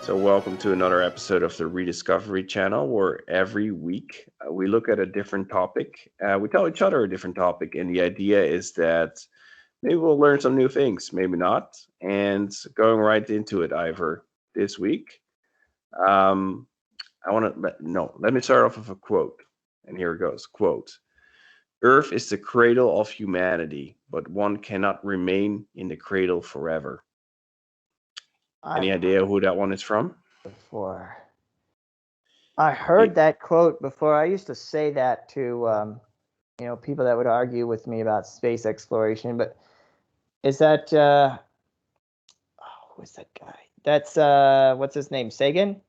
So, welcome to another episode of the Rediscovery channel, where every week we look at a different topic. We tell each other a different topic, and the idea is that maybe we'll learn some new things, maybe not. And going right into it, Ivor, this week, um, let me start off with a quote. And here it goes, quote, Earth is the cradle of humanity, but one cannot remain in the cradle forever. Any I've idea who that one is from? before. I heard that quote before. I used to say that to people that would argue with me about space exploration. But is that who's that guy? That's what's his name? Sagan?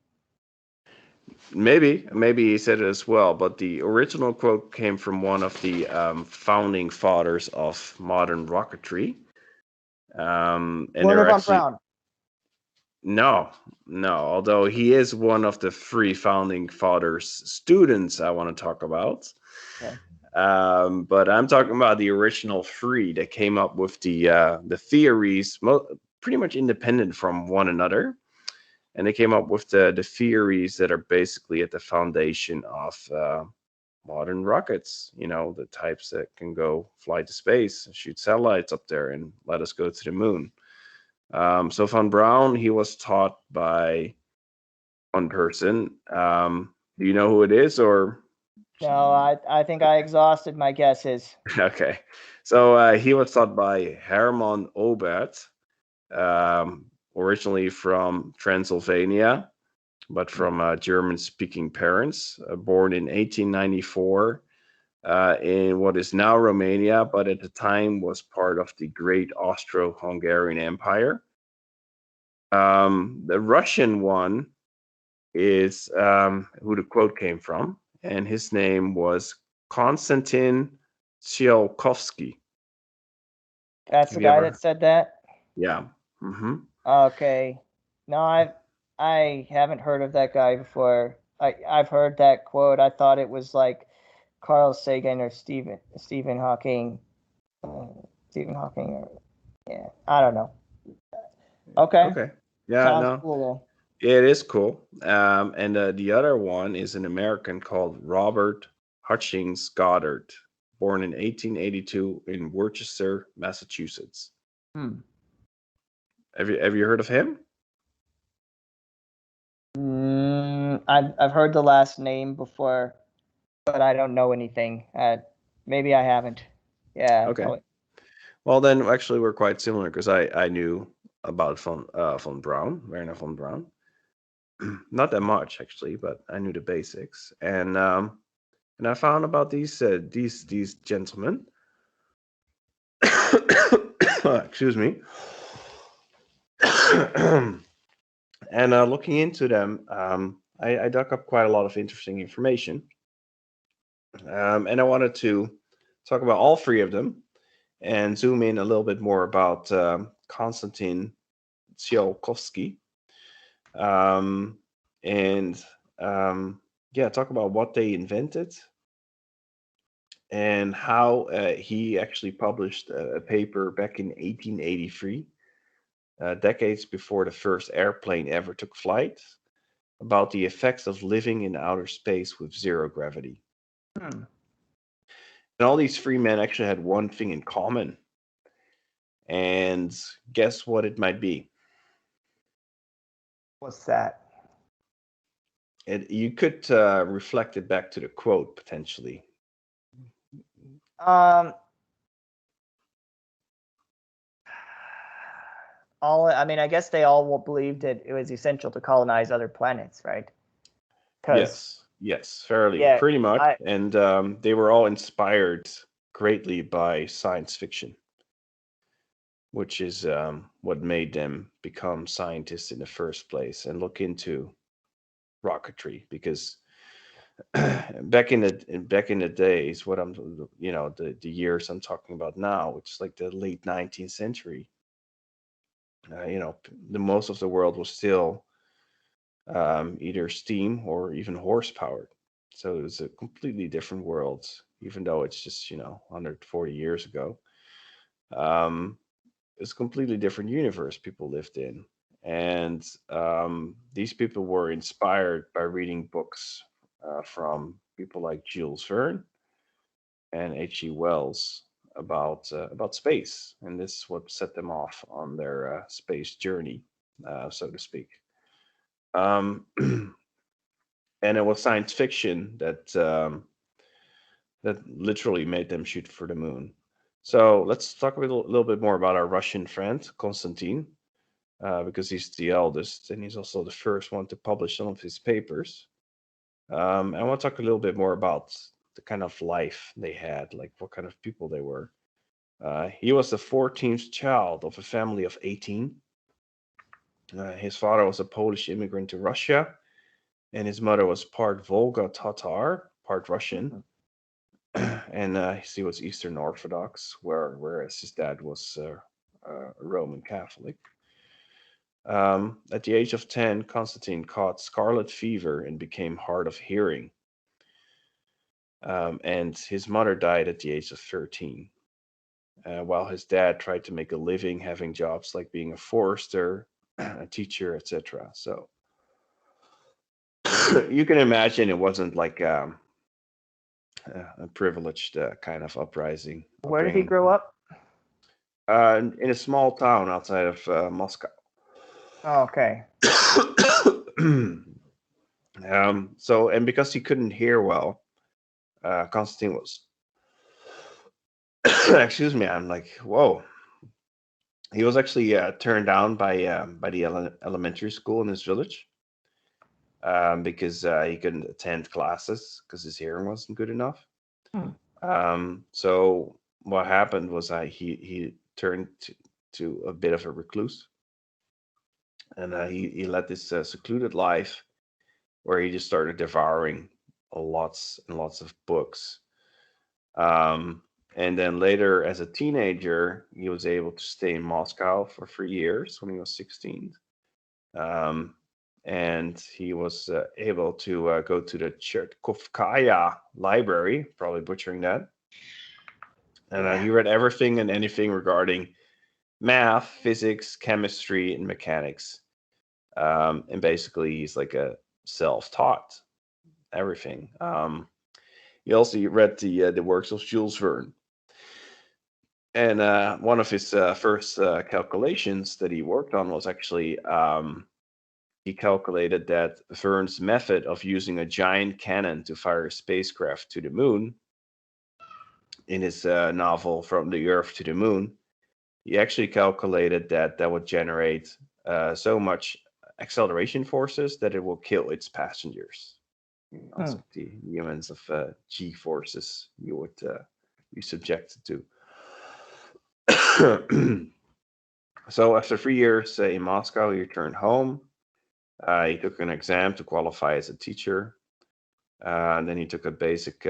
Maybe he said it as well, but the original quote came from one of the founding fathers of modern rocketry. And Werner von Braun. No. Although he is one of the three founding fathers' students I want to talk about. Okay. But I'm talking about the original three that came up with the theories, pretty much independent from one another. And they came up with the theories that are basically at the foundation of modern rockets, the types that can go fly to space, shoot satellites up there, and let us go to the moon. So von Braun, he was taught by one person. Do you know who it is, or? No, I think I exhausted my guesses. Okay. So he was taught by Hermann Oberth, originally from Transylvania, but from German-speaking parents, born in 1894 in what is now Romania, but at the time was part of the great Austro-Hungarian Empire. The Russian one is who the quote came from, and his name was Konstantin Tsiolkovsky. That's the guy that said that? Yeah. Mm-hmm. Okay. No, I haven't heard of that guy before. I've heard that quote. I thought it was like Carl Sagan or Stephen Hawking. Stephen Hawking, yeah, I don't know. Okay. Yeah, sounds cool. Yeah, it is cool. And the other one is an American called Robert Hutchings Goddard, born in 1882 in Worcester, Massachusetts. Have you heard of him? I've heard the last name before, but I don't know anything. Maybe I haven't. Yeah. Okay. Well, then actually we're quite similar, because I knew about von Braun, Werner von Braun. Not that much actually, but I knew the basics, and I found about these gentlemen. Excuse me. And looking into them, I dug up quite a lot of interesting information, and I wanted to talk about all three of them and zoom in a little bit more about Konstantin Tsiolkovsky, and talk about what they invented and how he actually published a paper back in 1883, decades before the first airplane ever took flight, about the effects of living in outer space with zero gravity. And all these three men actually had one thing in common. And guess what it might be? What's that? You could reflect it back to the quote, potentially. I guess they all believed that it was essential to colonize other planets, right? Yes, pretty much. And they were all inspired greatly by science fiction, which is what made them become scientists in the first place and look into rocketry. Because back in the days, what I'm, the years I'm talking about now, which is like the late 19th century, the most of the world was still either steam or even horse powered. So it was a completely different world, even though it's just 140 years ago. It's a completely different universe people lived in, And these people were inspired by reading books from people like Jules Verne and H.G. Wells about space, and this is what set them off on their space journey, so to speak. Um, and it was science fiction that literally made them shoot for the moon. So let's talk little bit more about our Russian friend Konstantin, because he's the eldest and he's also the first one to publish some of his papers. I want to talk a little bit more about the kind of life they had, like what kind of people they were. He was the 14th child of a family of 18. His father was a Polish immigrant to Russia, and his mother was part Volga Tatar, part Russian, and he was Eastern Orthodox, whereas his dad was a Roman Catholic. At the age of 10, Constantine caught scarlet fever and became hard of hearing. And his mother died at the age of 13, while his dad tried to make a living having jobs like being a forester, a teacher, etc. So you can imagine it wasn't like a privileged kind of uprising. Where did he Upbringing. grow up? In a small town outside of Moscow. Oh, okay. So, and because he couldn't hear well, Constantine was, excuse me, I'm like, whoa. He was actually turned down by the elementary school in his village because he couldn't attend classes because his hearing wasn't good enough. So what happened was he turned to a bit of a recluse, and he led this secluded life where he just started devouring lots and lots of books. And then later, as a teenager, he was able to stay in Moscow for 3 years when he was 16. And he was able to go to the Chertkovskaya library, probably butchering that. And he read everything and anything regarding math, physics, chemistry, and mechanics. And basically, he's like a self-taught everything. He also read the works of Jules Verne. And one of his first calculations that he worked on was actually he calculated that Verne's method of using a giant cannon to fire a spacecraft to the moon in his novel From the Earth to the Moon, he actually calculated that that would generate so much acceleration forces that it will kill its passengers. Also, the humans of G forces you would be subjected to. So after 3 years in Moscow, he returned home. He took an exam to qualify as a teacher. And then he took a basic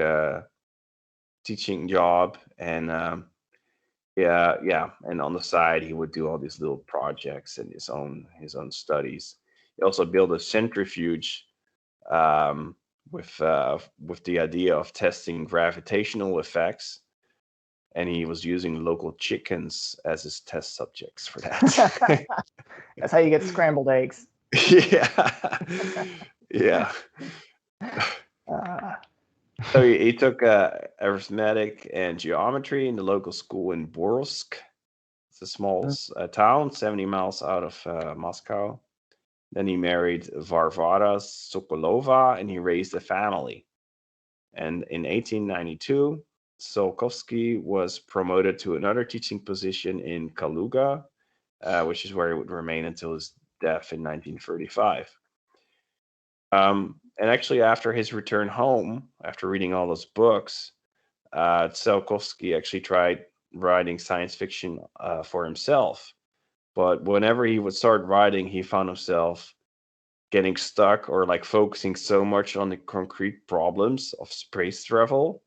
teaching job, and and on the side he would do all these little projects and his own studies. He also built a centrifuge with the idea of testing gravitational effects, and he was using local chickens as his test subjects for that. That's how you get scrambled eggs. Yeah. So he took arithmetic and geometry in the local school in Borsk. It's a small town 70 miles out of Moscow. Then he married Varvara Sokolova, and he raised a family. And in 1892, Tsiolkovsky was promoted to another teaching position in Kaluga, which is where he would remain until his death in 1935. And actually, after his return home, after reading all those books, Tsiolkovsky actually tried writing science fiction for himself. But whenever he would start writing, he found himself getting stuck or like focusing so much on the concrete problems of space travel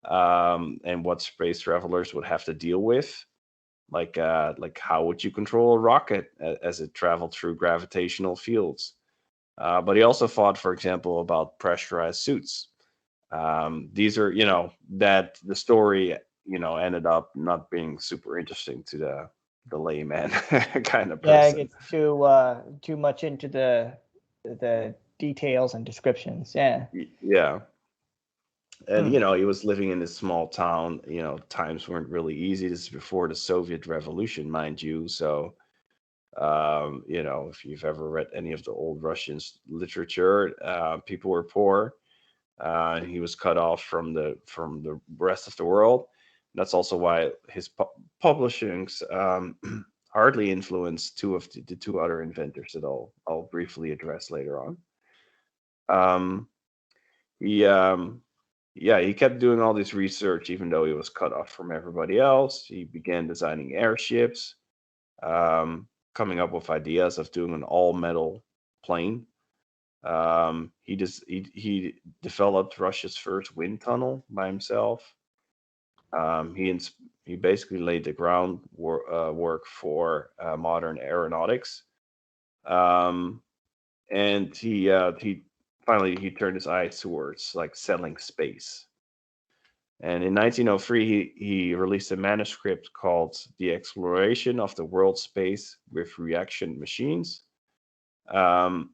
and what space travelers would have to deal with. Like how would you control a rocket as it traveled through gravitational fields? But he also thought, for example, about pressurized suits. These are, that the story, ended up not being super interesting to the layman kind of Yeah, it person. gets too much into the details and descriptions. Yeah. Yeah. And Hmm. he was living in this small town. Times weren't really easy. This is before the Soviet Revolution, mind you. So if you've ever read any of the old Russian literature, people were poor. He was cut off from the rest of the world. That's also why his publishings hardly influenced two of the two other inventors that I'll briefly address later on. Um, he yeah, he kept doing all this research even though he was cut off from everybody else. He began designing airships, coming up with ideas of doing an all metal plane. He developed Russia's first wind tunnel by himself. He basically laid the work for modern aeronautics. Um, and he finally he turned his eyes towards like selling space. And in 1903, he released a manuscript called "The Exploration of the World Space with Reaction Machines." Um,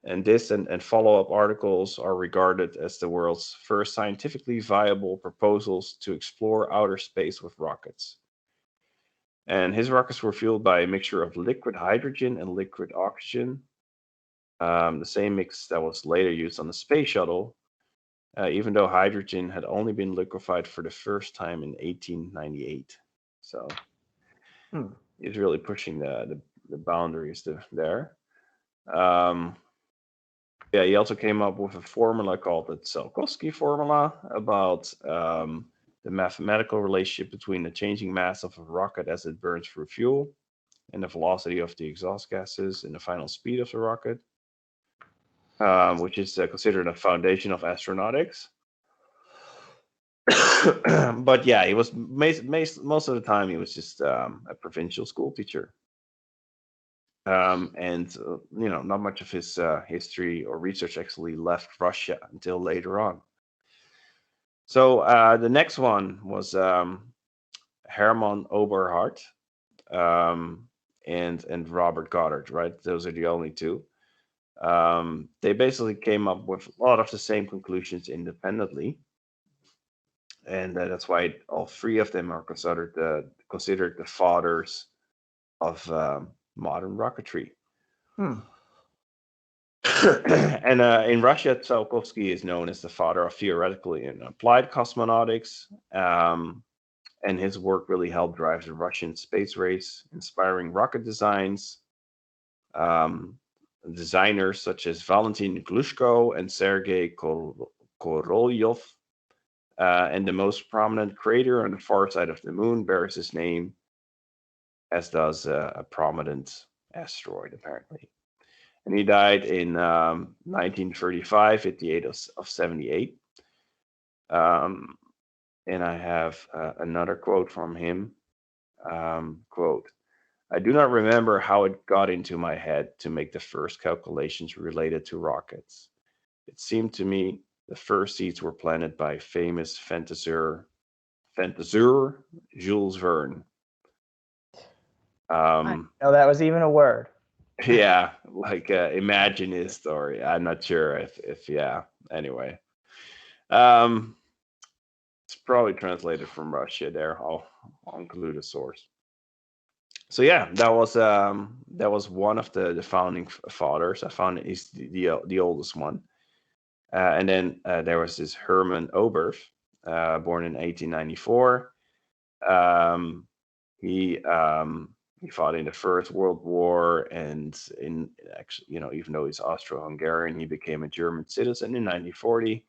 and this and follow-up articles are regarded as the world's first scientifically viable proposals to explore outer space with rockets. And his rockets were fueled by a mixture of liquid hydrogen and liquid oxygen, the same mix that was later used on the space shuttle, even though hydrogen had only been liquefied for the first time in 1898. So Hmm. he's really pushing the boundaries there. Um, Yeah, he also came up with a formula called the Tsiolkovsky formula about the mathematical relationship between the changing mass of a rocket as it burns through fuel and the velocity of the exhaust gases and the final speed of the rocket, which is considered a foundation of astronautics. But yeah, he was most of the time he was just a provincial school teacher. And not much of his history or research actually left Russia until later on. So the next one was Hermann Oberth um, and Robert Goddard, right? Those are the only two. They basically came up with a lot of the same conclusions independently, and that's why all three of them are considered the fathers of modern rocketry. Hmm. And in Russia, Tsiolkovsky is known as the father of theoretical and applied cosmonautics. And his work really helped drive the Russian space race, inspiring rocket designs. Um, Designers such as Valentin Glushko and Sergei Korolyov, and the most prominent crater on the far side of the moon bears his name, as does a prominent asteroid, apparently. And he died in 1935 at the age of 78. Um, and I have another quote from him. Quote, I do not remember how it got into my head to make the first calculations related to rockets. It seemed to me the first seeds were planted by famous fantaseur Jules Verne. I Um, know that was even a word. yeah, like imagine his story. I'm not sure if yeah. Anyway, um, it's probably translated from Russia. There, I'll include a source. So yeah, that was one of the founding fathers. I found he's the oldest one. And then there was this Hermann Oberth, born in 1894. Um, he fought in the First World War, and in actually, even though he's Austro-Hungarian, he became a German citizen in 1940.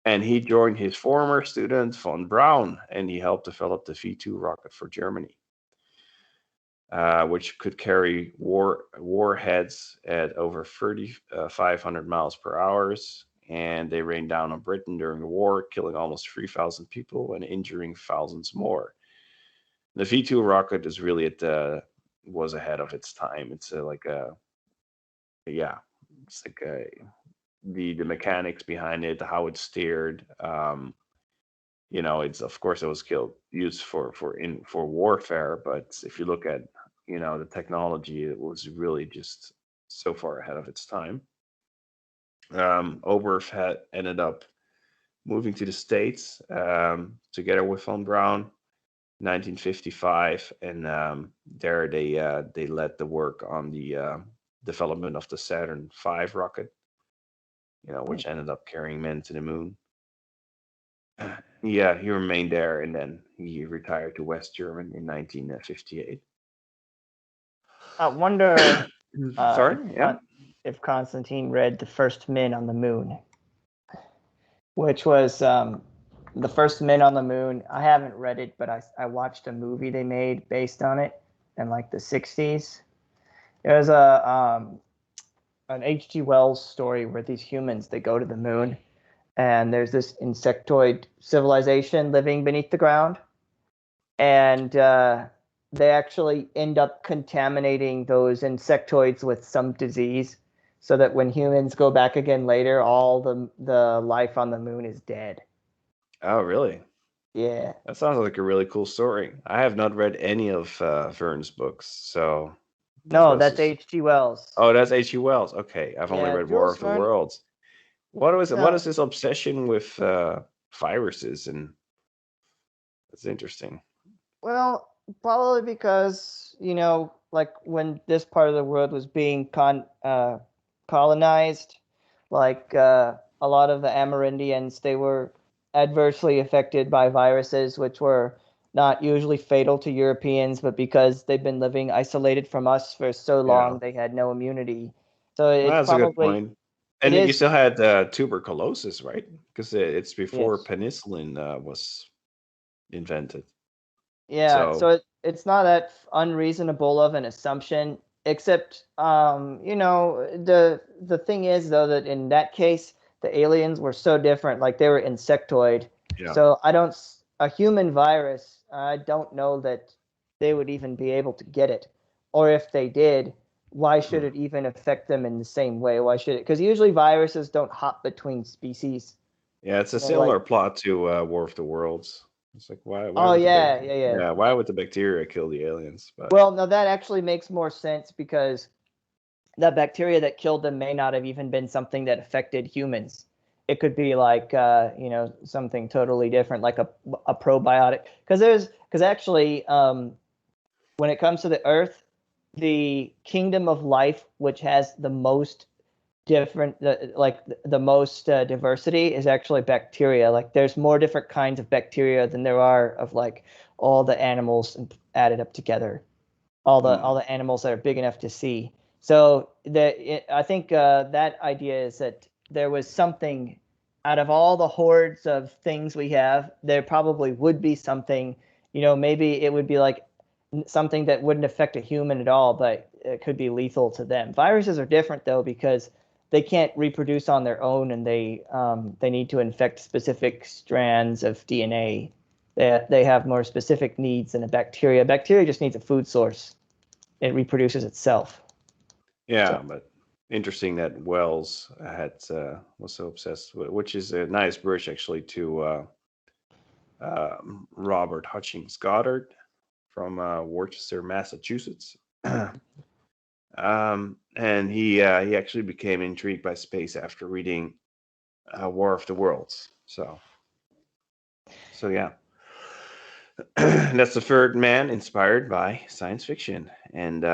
And he joined his former student von Braun, and he helped develop the V2 rocket for Germany, which could carry warheads at over 3,500 miles per hour. And they rained down on Britain during the war, killing almost 3,000 people and injuring thousands more. The V2 rocket is really was ahead of its time. It's like yeah, it's like the mechanics behind it, how it's steered. it's of course it was used for warfare, but if you look at the technology, it was really just so far ahead of its time. Oberth had ended up moving to the States together with von Braun, 1955, and there they led the work on the development of the Saturn V rocket, which ended up carrying men to the moon. Yeah, he remained there, and then he retired to West Germany in 1958. I wonder Sorry, yeah. if Constantine read The First Men on the Moon, which was The First Men on the Moon. I haven't read it, but I watched a movie they made based on it in like the 60s. It was an H.G. Wells story where these humans, they go to the moon, and there's this insectoid civilization living beneath the ground, and they actually end up contaminating those insectoids with some disease, so that when humans go back again later, all the life on the moon is dead. Oh, really? Yeah. That sounds like a really cool story. I have not read any of Verne's books, so this No, was that's just. H.G. Wells. Oh, that's H.G. Wells. Okay, I've only Yeah, read War Jules of the Verne. Worlds. What is No, this obsession with viruses? And it's interesting. well, probably because, like when this part of the world was being colonized, like a lot of the Amerindians, they were adversely affected by viruses, which were not usually fatal to Europeans, but because they've been living isolated from us for so long, Yeah, they had no immunity. So well, it's that's a good probably, point. it And then you is, still had tuberculosis, right? Because it's before yes. penicillin was invented. Yeah, So so it's not that unreasonable of an assumption, except the thing is though that in that case the aliens were so different, like they were insectoid. yeah. So a human virus, I don't know that they would even be able to get it, or if they did, why should Hmm. it even affect them in the same way? Why should it? Because usually viruses don't hop between species. Yeah, it's a Like, similar plot to War of the Worlds. It's like why oh would yeah, yeah, yeah. why would the bacteria kill the aliens? But Well, no, that actually makes more sense because the bacteria that killed them may not have even been something that affected humans. It could be like something totally different, like a probiotic. Because actually, when it comes to the Earth, the kingdom of life, which has the most the most diversity, is actually bacteria. Like there's more different kinds of bacteria than there are of like all the animals added up together, all hmm, the animals that are big enough to see. So I think that idea is that there was something out of all the hordes of things we have, there probably would be something. Maybe it would be like something that wouldn't affect a human at all, but it could be lethal to them. Viruses are different though because they can't reproduce on their own, and they need to infect specific strands of DNA. They have more specific needs than a bacteria. Bacteria just needs a food source. It reproduces itself. yeah, So but interesting that Wells had was so obsessed with, which is a nice bridge actually to Robert Hutchings Goddard from Worcester, Massachusetts. And he actually became intrigued by space after reading War of the Worlds. So yeah, that's the third man inspired by science fiction, and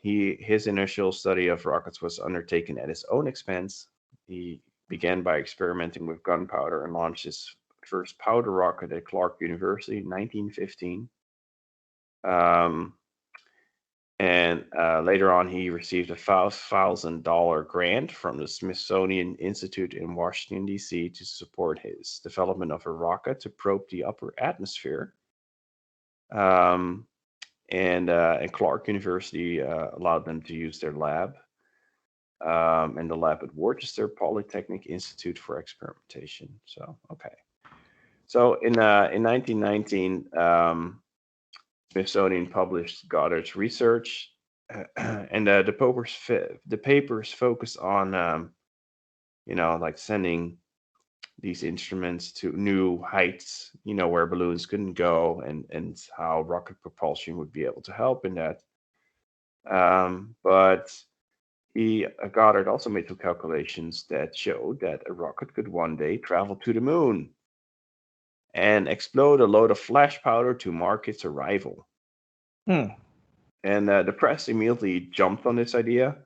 his initial study of rockets was undertaken at his own expense. He began by experimenting with gunpowder and launched his first powder rocket at Clark University in 1915. Um, and later on, he received a $5,000 grant from the Smithsonian Institute in Washington, D.C., to support his development of a rocket to probe the upper atmosphere. Um, and Clark University allowed them to use their lab, and the lab at Worcester Polytechnic Institute for experimentation. So, okay. So in 1919, Smithsonian published Goddard's research, and the papers focus on like sending these instruments to new heights, where balloons couldn't go, and how rocket propulsion would be able to help in that. But Goddard also made some calculations that showed that a rocket could one day travel to the moon and explode a load of flash powder to mark its arrival. Hmm. And the press immediately jumped on this idea,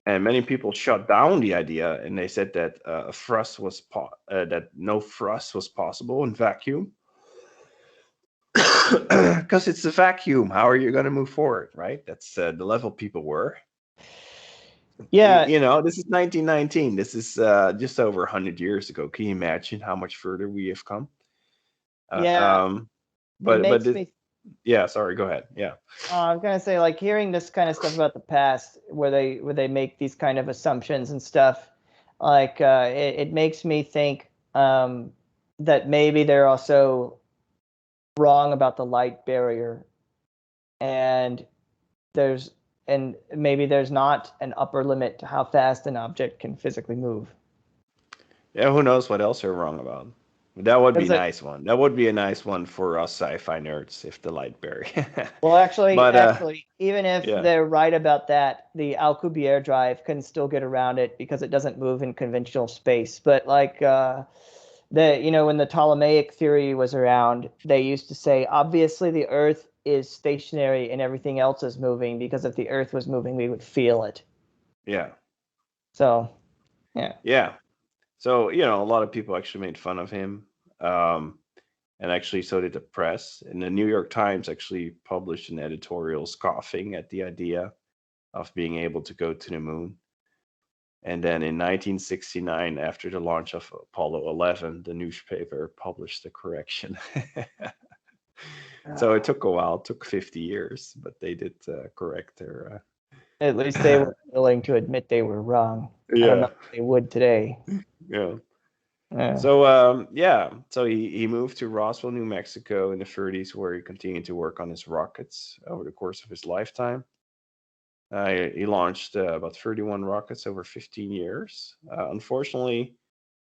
and many people shut down the idea, and they said that that no thrust was possible in vacuum, because it's a vacuum. How are you going to move forward, right? That's the level people were. Yeah, This is 1919. This is just over 100 years ago. Can you imagine how much further we have come? yeah. It But makes this, me. yeah. Sorry, go ahead. Yeah. I was gonna say, like, hearing this kind of stuff about the past, where they make these kind of assumptions and stuff, like it makes me think that maybe they're also wrong about the light barrier, and there's and maybe there's not an upper limit to how fast an object can physically move. Yeah. Who knows what else they're wrong about? That would be Because nice one. That would be a nice one for us sci-fi nerds if the light barrier. well, actually, But even if yeah, they're right about that, the Alcubierre drive can still get around it because it doesn't move in conventional space. But like when the Ptolemaic theory was around, they used to say obviously the Earth is stationary and everything else is moving, because if the Earth was moving, we would feel it. yeah, So yeah. yeah. So a lot of people actually made fun of him, um, and actually so did the press. And the New York Times actually published an editorial scoffing at the idea of being able to go to the moon. And then in 1969, after the launch of Apollo 11, the newspaper published a correction. So it took a while, it took 50 years, but they did correct their. At least they were willing to admit they were wrong. I don't know Yeah, if they would today. yeah. Yeah. So so he moved to Roswell, New Mexico in the 30s, where he continued to work on his rockets over the course of his lifetime. He launched about 31 rockets over 15 years. Unfortunately,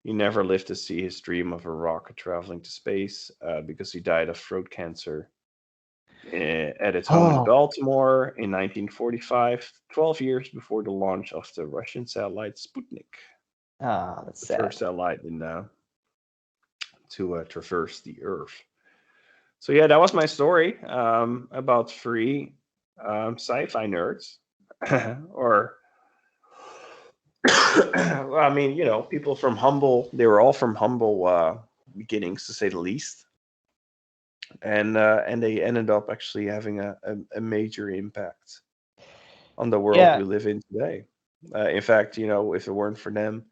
he never lived to see his dream of a rocket traveling to space because he died of throat cancer at his home in Oh, Baltimore in 1945, 12 years before the launch of the Russian satellite Sputnik, that's the sad. first satellite to traverse the Earth. So yeah, that was my story about three sci-fi nerds, or well, I mean, people from humble. They were all from humble beginnings, to say the least, and they ended up actually having a major impact on the world Yeah. we live in today. In fact, if it weren't for them,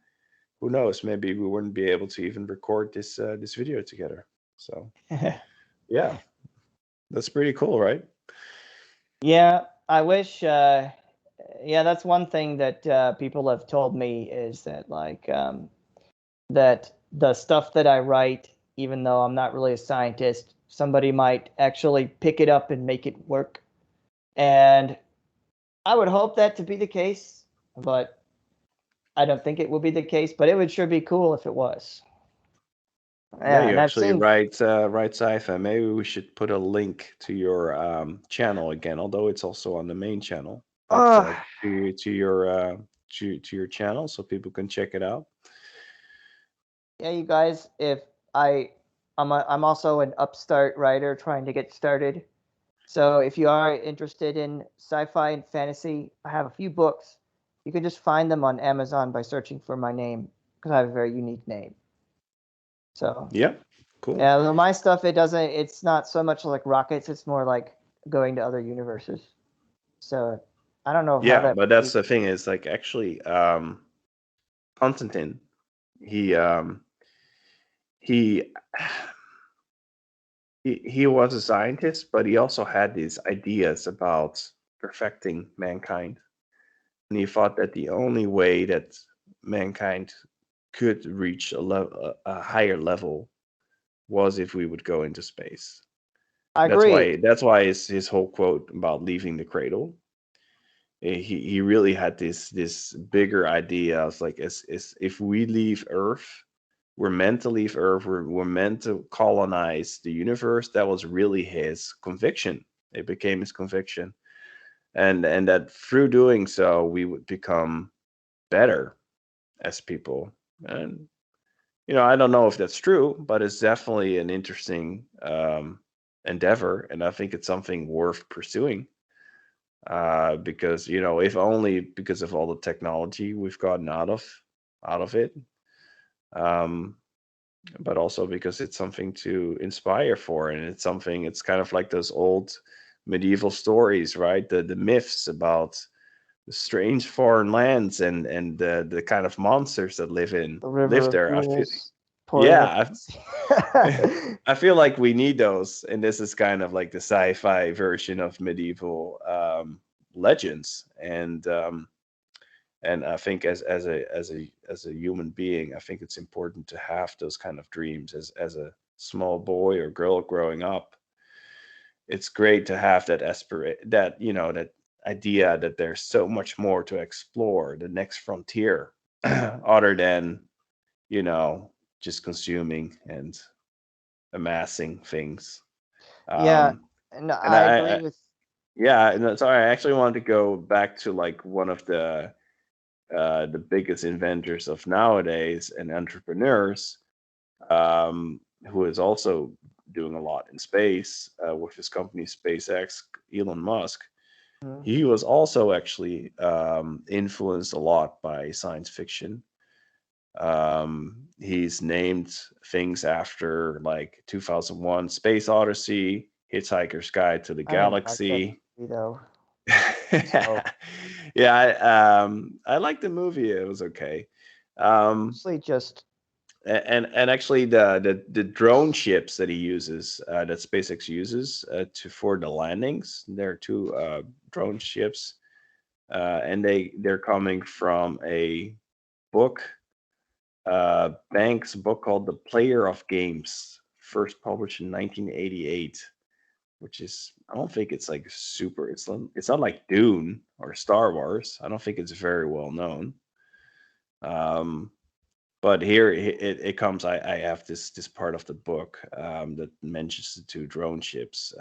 who knows? Maybe we wouldn't be able to even record this video together. So yeah, that's pretty cool, right? Yeah, I wish. Yeah, that's one thing that people have told me, is that that the stuff that I write, even though I'm not really a scientist, somebody might actually pick it up and make it work. And I would hope that to be the case, but I don't think it will be the case. But it would sure be cool if it was. Yeah, Yeah, you and I've actually seen. write sci-fi. Maybe we should put a link to your channel again, although it's also on the main channel. But Oh, to your channel, so people can check it out. yeah, you guys. If I'm also an upstart writer trying to get started. So if you are interested in sci-fi and fantasy, I have a few books. You can just find them on Amazon by searching for my name, because I have a very unique name. So Yeah, cool. yeah, my stuff, it's not so much like rockets, it's more like going to other universes. So I don't know how Yeah, that but would that's be. the thing is like actually Konstantin, he he he was a scientist, but he also had these ideas about perfecting mankind. And he thought that the only way that mankind could reach a higher level was if we would go into space. I That's agree. why his whole quote about leaving the cradle. He really had this bigger idea of like, as if we leave Earth, we're meant to leave Earth. We're meant to colonize the universe. That was really his conviction. It became his conviction, and that through doing so, we would become better as people. And I don't know if that's true, but it's definitely an interesting endeavor, and I think it's something worth pursuing. Because if only because of all the technology we've gotten out of it, um, but also because it's something to inspire for, and it's kind of like those old medieval stories, right? The myths about the strange foreign lands and the kind of monsters that The River live of there. Jewels pouring Yeah, into the sea. I feel like we need those, and this is kind of like the sci-fi version of medieval legends. And I think as a human being, I think it's important to have those kind of dreams as a small boy or girl growing up. It's great to have that idea that there's so much more to explore, the next frontier, other than you know just consuming and amassing things. Yeah, Um, and and I I agree with. yeah, and sorry, I actually wanted to go back to like one of the biggest inventors of nowadays and entrepreneurs, who is also doing a lot in space with his company SpaceX, Elon Musk. Mhm. He was also actually influenced a lot by science fiction. He's named things after like 2001 Space Odyssey, Hitchhiker's Guide to the I didn't like that Galaxy. movie though. So Yeah, I liked the movie. It was okay. Um, mostly just and actually the drone ships that he uses, that SpaceX uses to for the landings, there are two drone ships, and they're coming from a book, Banks' book called The Player of Games, first published in 1988, which is, I don't think it's like super. It's not like Dune or Star Wars. I don't think it's very well known. Um, but here it comes. I have this part of the book that mentions the two drone ships.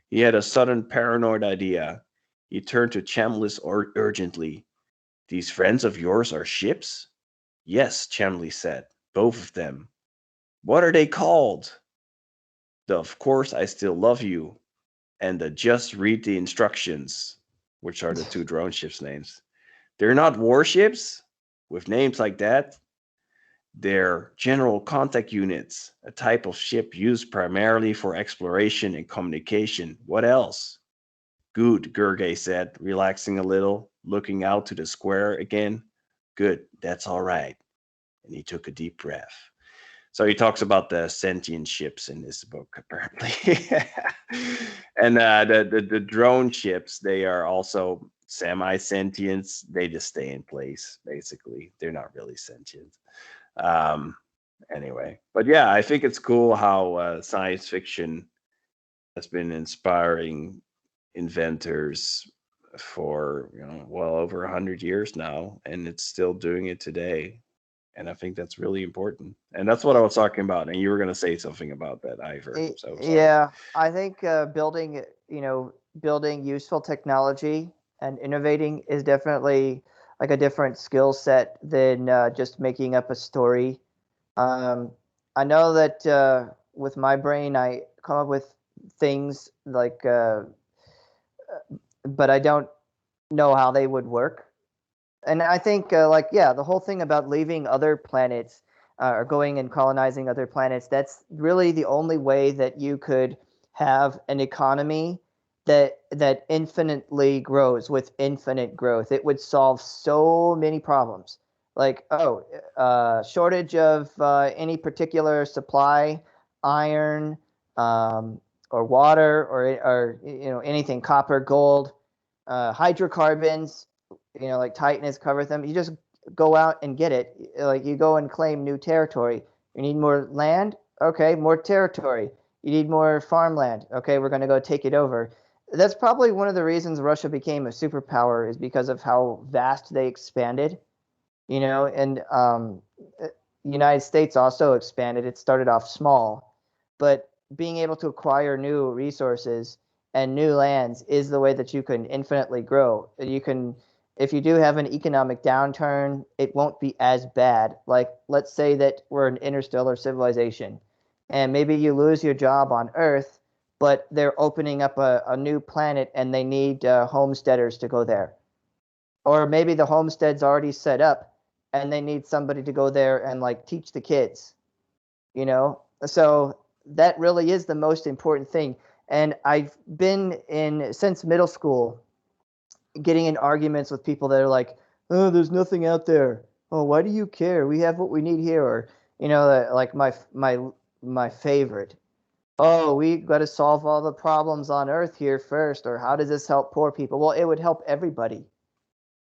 He had a sudden paranoid idea. He turned to Chambliss urgently. These friends of yours are ships? Yes, Chambliss said. Both of them. What are they called? The Of Course I Still Love You and the Just Read the Instructions, which are the two drone ships' names. They're not warships with names like that. They're general contact units, a type of ship used primarily for exploration and communication. What else? Good, Gergely said, relaxing a little, looking out to the square again. Good, that's all right. And he took a deep breath. So he talks about the sentient ships in this book, apparently. And the drone ships, they are also semi-sentient. They just stay in place, basically. They're not really sentient. Um, anyway, but yeah, I think it's cool how science fiction has been inspiring inventors for well over 100 years now, and it's still doing it today. And I think that's really important. And that's what I was talking about. And you were going to say something about that, Ivor. So sorry. Yeah, I think building useful technology and innovating is definitely like a different skill set than just making up a story. Um, I know that with my brain, I come up with things like, but I don't know how they would work. And I think, yeah, the whole thing about leaving other planets or going and colonizing other planets, that's really the only way that you could have an economy that infinitely grows with infinite growth. It would solve so many problems. Like, shortage of any particular supply, iron, or water, or anything, copper, gold, hydrocarbons, like Titan covered them. You just go out and get it. Like you go and claim new territory. You need more land? Okay, more territory. You need more farmland. Okay, we're going to go take it over. That's probably one of the reasons Russia became a superpower is because of how vast they expanded, and the United States also expanded. It started off small, but being able to acquire new resources and new lands is the way that you can infinitely grow. You can, if you do have an economic downturn, it won't be as bad. Like, let's say that we're an interstellar civilization, and maybe you lose your job on Earth, but they're opening up a new planet and they need homesteaders to go there. Or maybe the homestead's already set up and they need somebody to go there and like teach the kids, you know? So that really is the most important thing. And I've been in since middle school getting in arguments with people that are like, "Oh, there's nothing out there. Oh, why do you care? We have what we need here." Or, like my favorite. Oh, we got to solve all the problems on Earth here first. Or how does this help poor people? Well, it would help everybody.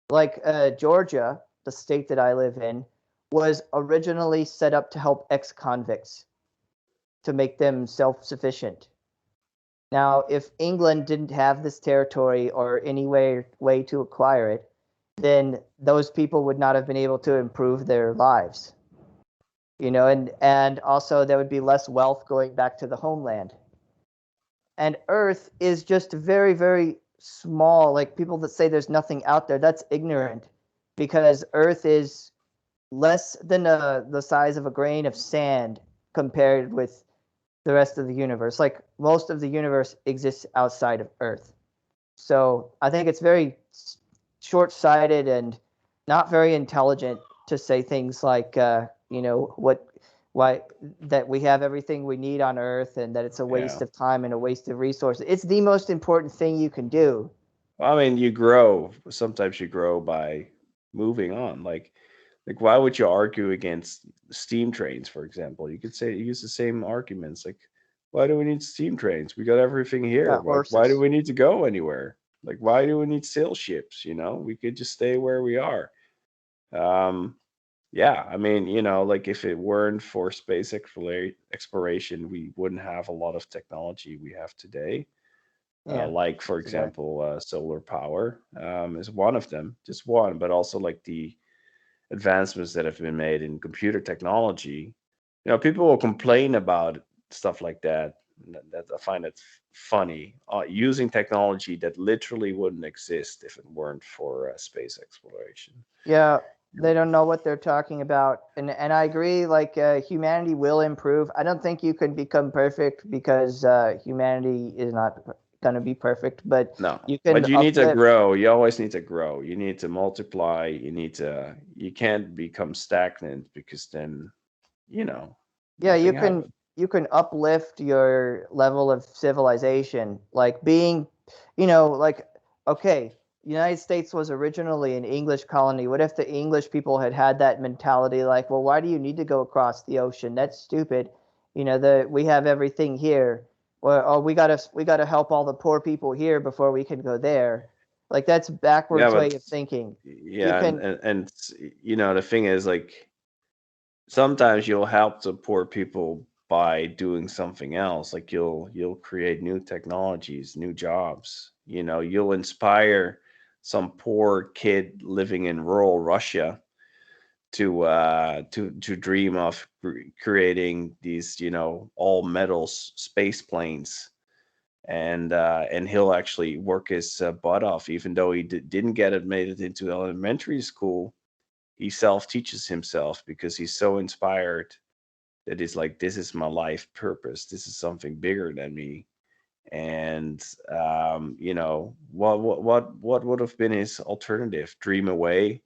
Like Georgia, the state that I live in, was originally set up to help ex-convicts to make them self-sufficient. Now, if England didn't have this territory or any way to acquire it, then those people would not have been able to improve their lives. And also there would be less wealth going back to the homeland. And Earth is just very, very small. Like people that say there's nothing out there, that's ignorant, because Earth is less than the size of a grain of sand compared with the rest of the universe. Like most of the universe exists outside of Earth. So I think it's very short-sighted and not very intelligent to say things like, why that we have everything we need on Earth and that it's a waste of time and a waste of resources. It's the most important thing you can do. Well, I mean, you grow. Sometimes you grow by moving on. Like why would you argue against steam trains, for example? You could say use the same arguments. Like, why do we need steam trains? We got everything Yeah, here. Like, why do horses. we need to go anywhere? Like, why do we need sail ships? We could just stay where we are. Um, yeah, I mean, like if it weren't for space exploration, we wouldn't have a lot of technology we have today. Yeah, Like, for that's right. example, solar power is one of them, just one, but also like the advancements that have been made in computer technology. People will complain about stuff like that. That I find it funny, using technology that literally wouldn't exist if it weren't for space exploration. Yeah, they don't know what they're talking about, and I agree. Like humanity will improve. I don't think you can become perfect because humanity is not going to be perfect, but No, you but can you need to uplift. grow. You always need to grow. You need to multiply. You can't become stagnant because then, you know, Yeah, nothing happens. you can uplift your level of civilization, like being, like okay, United States was originally an English colony. What if the English people had that mentality, like, well, why do you need to go across the ocean? That's stupid. We have everything here. Well, oh, we gotta help all the poor people here before we can go there. Like that's Yeah, backwards way but of thinking. You yeah, can the thing is like sometimes you'll help the poor people by doing something else. Like you'll create new technologies, new jobs. You'll inspire some poor kid living in rural Russia to dream of creating these all metals space planes, and he'll actually work his butt off even though he didn't get admitted into elementary school. He self teaches himself because he's so inspired that he's like, this is my life purpose, this is something bigger than me. And what would have been his alternative? Dream away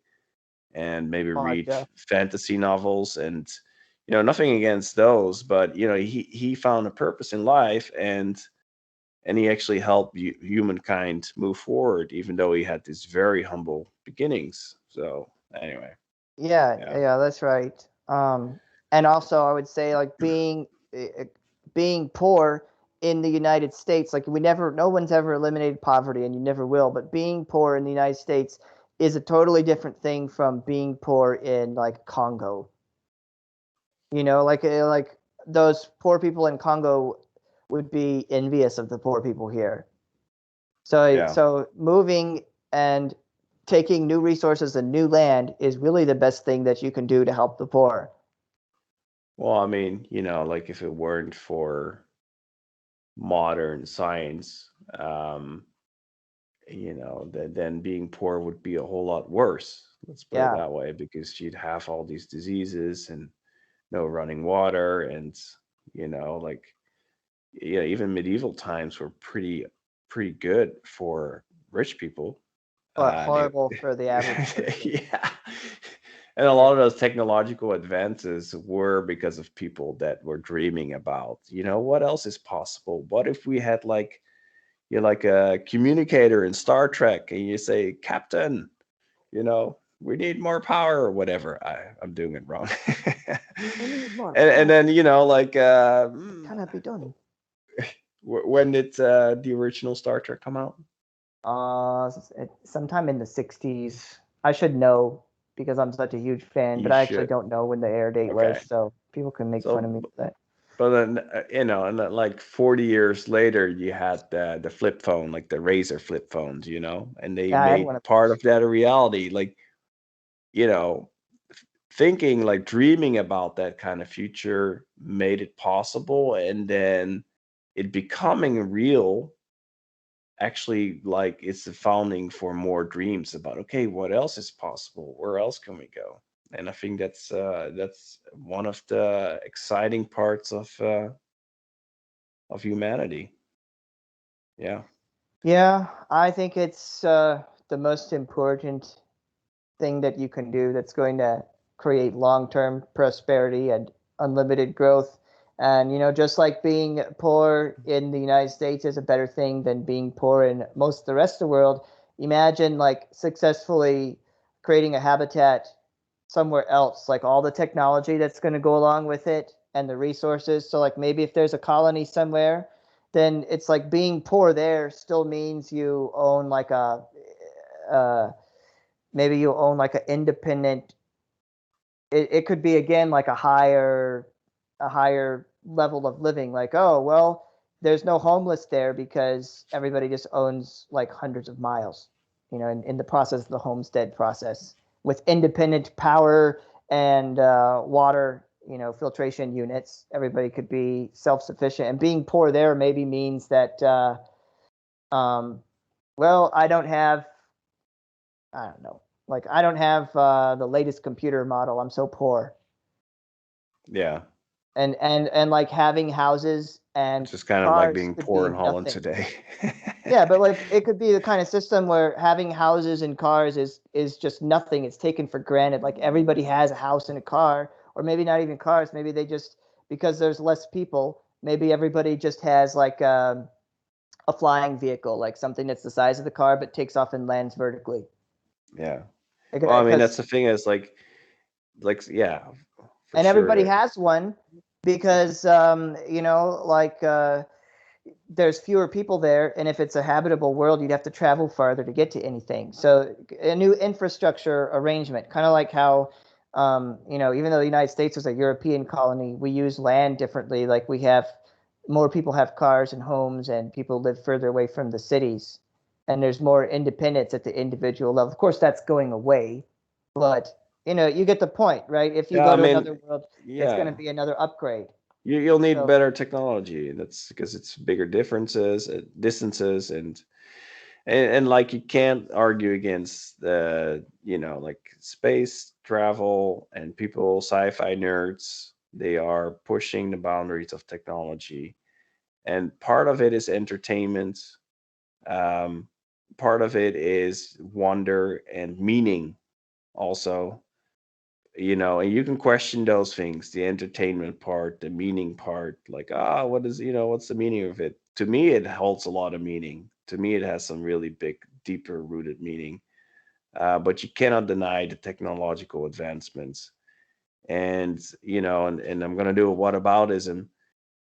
and maybe read vodka. fantasy novels, and nothing against those, but he found a purpose in life, and he actually helped humankind move forward even though he had these very humble beginnings. So anyway, Yeah, yeah. yeah, that's right. And also I would say like being poor in the United States, like no one's ever eliminated poverty and you never will, but being poor in the United States is a totally different thing from being poor in like Congo. Like those poor people in Congo would be envious of the poor people here. Yeah. So moving and taking new resources and new land is really the best thing that you can do to help the poor. Well, I mean, like if it weren't for modern science, then being poor would be a whole lot worse. Let's put it Yeah, that way, because you'd have all these diseases and no running water, and like even medieval times were pretty good for rich people. but They horrible for the average person. yeah. And a lot of those technological advances were because of people that were dreaming about, what else is possible? What if we had like you're like a communicator in Star Trek and you say, Captain, we need more power or whatever. I'm doing it wrong. We need more And power. then, like It cannot be done. when did the original Star Trek come out? Sometime in the 60s. I should know because I'm such a huge fan, but You I actually should. don't know when the air date was, Okay. so people can make fun of me So, for that. but then, and then like 40 years later, you had the flip phone, like the Razor flip phones, and they Yeah, I had one made of part those. of that a reality. Like, you know, thinking, like dreaming about that kind of future made it possible. And then it becoming real actually, like, it's the founding for more dreams about, okay, what else is possible? Where else can we go? And I think that's one of the exciting parts of humanity. Yeah. Yeah, I think it's the most important thing that you can do that's going to create long-term prosperity and unlimited growth. And just like being poor in the United States is a better thing than being poor in most of the rest of the world, imagine like successfully creating a habitat somewhere else, like all the technology that's going to go along with it and the resources. So like maybe if there's a colony somewhere, then it's like being poor there still means you own like uh, maybe you own like an independent. It could be again like a higher level of living. Like, oh well, there's no homeless there because everybody just owns like hundreds of miles. In the process of the homestead process with independent power and water. Filtration units. Everybody could be self-sufficient, and being poor there maybe means that. Um, well, I don't know. Like I don't have the latest computer model. I'm so poor. Yeah. And like having houses and It's just kind of like cars being could poor be in Holland nothing. today. Yeah, but like it could be the kind of system where having houses and cars is just nothing. It's taken for granted. Like everybody has a house and a car, or maybe not even cars. Maybe they just because there's less people. Maybe everybody just has like a flying vehicle, like something that's the size of the car but takes off and lands vertically. Yeah. Well, I mean, that's Because the thing is yeah, for and sure everybody that. has one because like there's fewer people there, and if it's a habitable world you'd have to travel farther to get to anything. So a new infrastructure arrangement, kind of like how even though the United States was a European colony, we use land differently. Like we have more people have cars and homes, and people live further away from the cities, and there's more independence at the individual level. Of course that's going away, but you get the point, right? If you Yeah, go I to mean, another world, it's going to yeah, be another upgrade. you'll need So better technology. That's because it's bigger differences, distances, and like you can't argue against like space travel and people, sci-fi nerds. They are pushing the boundaries of technology, and part of it is entertainment. Um, Part of it is wonder and meaning also. And you can question those things, the entertainment part, the meaning part, like, what's the meaning of it? To me, it holds a lot of meaning. To me, it has some really big, deeper rooted meaning. But you cannot deny the technological advancements. And I'm going to do a whataboutism.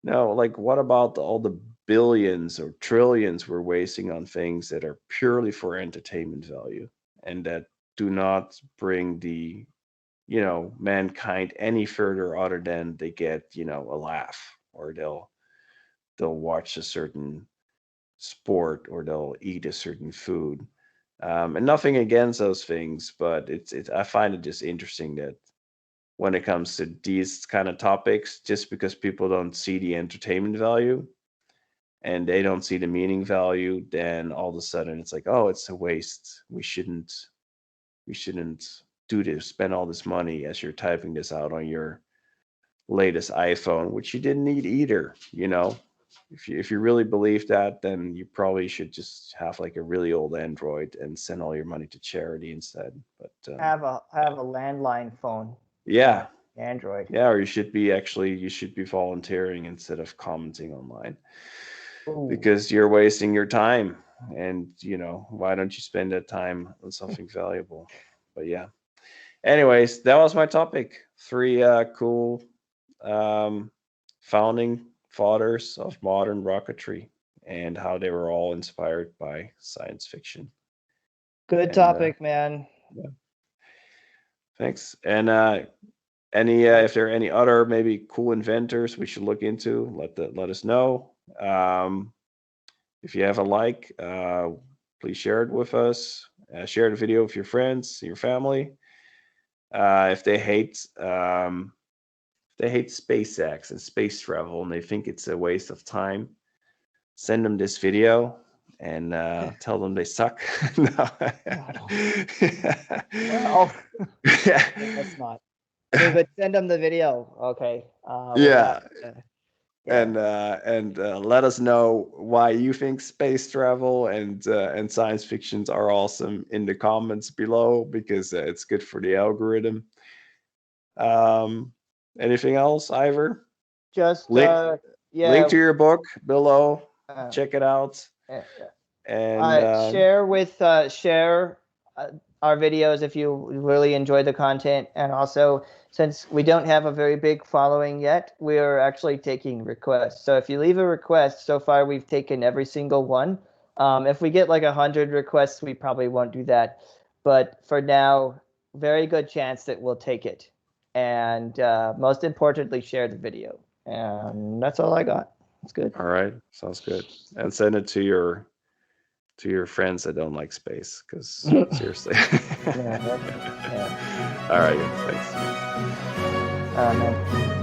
No, like, what about all the billions or trillions we're wasting on things that are purely for entertainment value and that do not bring the mankind any further other than they get a laugh, or they'll watch a certain sport, or they'll eat a certain food. And nothing against those things, but it's I find it just interesting that when it comes to these kind of topics, just because people don't see the entertainment value and they don't see the meaning value, then all of a sudden it's like, oh, it's a waste. We shouldn't do this, spend all this money as you're typing this out on your latest iPhone, which you didn't need either. If you really believe that, then you probably should just have like a really old Android and send all your money to charity instead. But have a landline phone. Yeah, Android. Yeah, or you should be volunteering instead of commenting online. Ooh. Because you're wasting your time, and why don't you spend that time on something valuable? But yeah. Anyways, that was my topic. 3 cool founding fathers of modern rocketry and how they were all inspired by science fiction. Good topic, man. Yeah. Thanks. And if there are any other maybe cool inventors we should look into, let us know. If you have a like, please share it with us. Share the video with your friends, your family. If they hate SpaceX and space travel and they think it's a waste of time, send them this video and tell them they suck. No. Well, that's not. But send them the video. Okay. Yeah. And let us know why you think space travel and science fictions are awesome in the comments below, because it's good for the algorithm. Anything else, Ivor? Just link to your book below. Check it out. And share our videos if you really enjoy the content. And also, since we don't have a very big following yet, we're actually taking requests. So if you leave a request, so far we've taken every single one. If we get like 100 requests, we probably won't do that. But for now, very good chance that we'll take it. And most importantly, share the video. And that's all I got. That's good. All right. Sounds good. And send it to your friends that don't like space, because seriously. Yeah. All right. Thanks. Man.